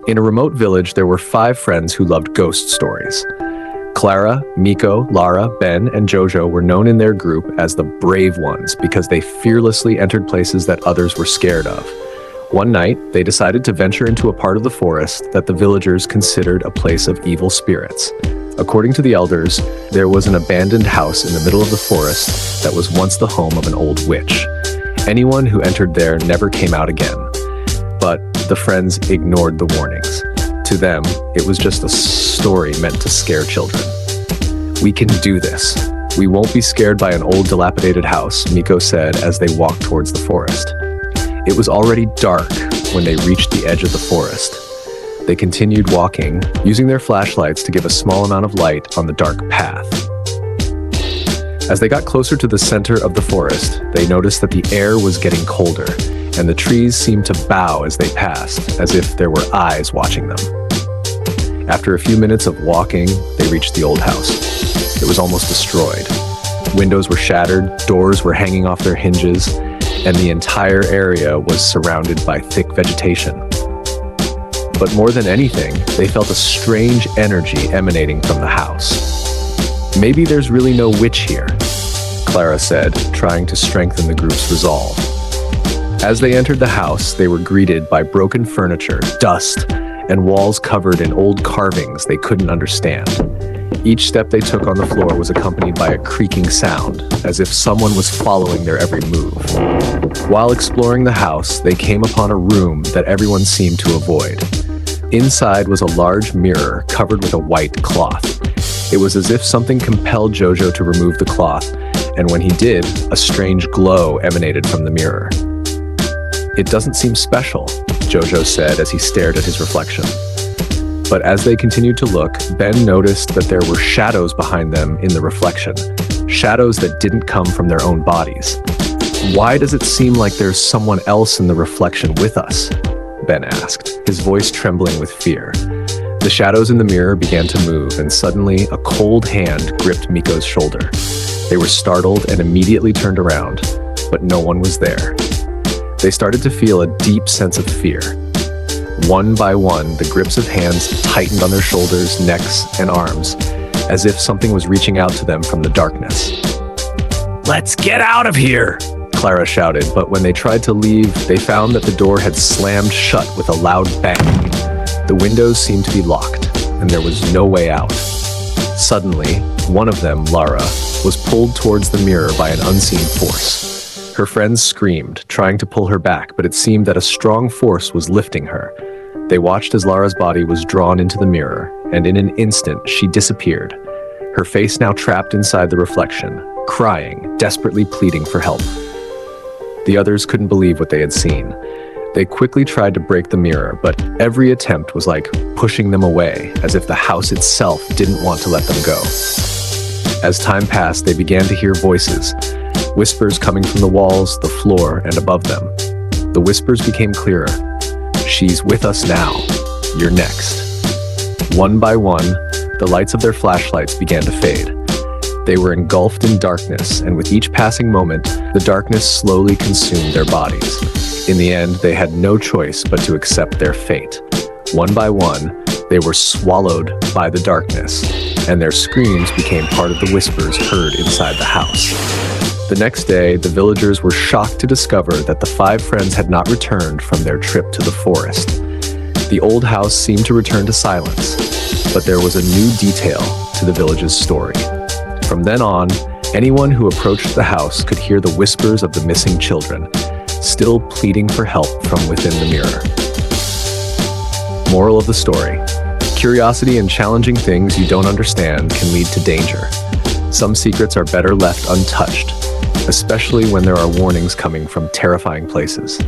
In a remote village, there were 5 friends who loved ghost stories. Clara, Miko, Lara, Ben, and Jojo were known in their group as the brave ones because they fearlessly entered places that others were scared of. One night, they decided to venture into a part of the forest that the villagers considered a place of evil spirits. According to the elders, there was an abandoned house in the middle of the forest that was once the home of an old witch. Anyone who entered there never came out again. But the friends ignored the warnings. To them, it was just a story meant to scare children. "We can do this. We won't be scared by an old dilapidated house," Miko said as they walked towards the forest. It was already dark when they reached the edge of the forest. They continued walking, using their flashlights to give a small amount of light on the dark path. As they got closer to the center of the forest, they noticed that the air was getting colder, and the trees seemed to bow as they passed, as if there were eyes watching them. After a few minutes of walking, they reached the old house. It was almost destroyed. Windows were shattered, doors were hanging off their hinges, and the entire area was surrounded by thick vegetation. But more than anything, they felt a strange energy emanating from the house. "Maybe there's really no witch here," Clara said, trying to strengthen the group's resolve. As they entered the house, they were greeted by broken furniture, dust, and walls covered in old carvings they couldn't understand. Each step they took on the floor was accompanied by a creaking sound, as if someone was following their every move. While exploring the house, they came upon a room that everyone seemed to avoid. Inside was a large mirror covered with a white cloth. It was as if something compelled Jojo to remove the cloth, and when he did, a strange glow emanated from the mirror. "It doesn't seem special," Jojo said as he stared at his reflection. But as they continued to look, Ben noticed that there were shadows behind them in the reflection, shadows that didn't come from their own bodies. "Why does it seem like there's someone else in the reflection with us?" Ben asked, his voice trembling with fear. The shadows in the mirror began to move, and suddenly a cold hand gripped Miko's shoulder. They were startled and immediately turned around, but no one was there. They started to feel a deep sense of fear. One by one, the grips of hands tightened on their shoulders, necks, and arms, as if something was reaching out to them from the darkness. "Let's get out of here!" Clara shouted, but when they tried to leave, they found that the door had slammed shut with a loud bang. The windows seemed to be locked, and there was no way out. Suddenly, one of them, Lara, was pulled towards the mirror by an unseen force. Her friends screamed, trying to pull her back, but it seemed that a strong force was lifting her. They watched as Lara's body was drawn into the mirror, and in an instant, she disappeared, her face now trapped inside the reflection, crying, desperately pleading for help. The others couldn't believe what they had seen. They quickly tried to break the mirror, but every attempt was like pushing them away, as if the house itself didn't want to let them go. As time passed, they began to hear voices, whispers coming from the walls, the floor, and above them. The whispers became clearer. "She's with us now. You're next." One by one, the lights of their flashlights began to fade. They were engulfed in darkness, and with each passing moment, the darkness slowly consumed their bodies. In the end, they had no choice but to accept their fate. One by one, they were swallowed by the darkness, and their screams became part of the whispers heard inside the house. The next day, the villagers were shocked to discover that the 5 friends had not returned from their trip to the forest. The old house seemed to return to silence, but there was a new detail to the village's story. From then on, anyone who approached the house could hear the whispers of the missing children, still pleading for help from within the mirror. Moral of the story: curiosity and challenging things you don't understand can lead to danger. Some secrets are better left untouched, especially when there are warnings coming from terrifying places.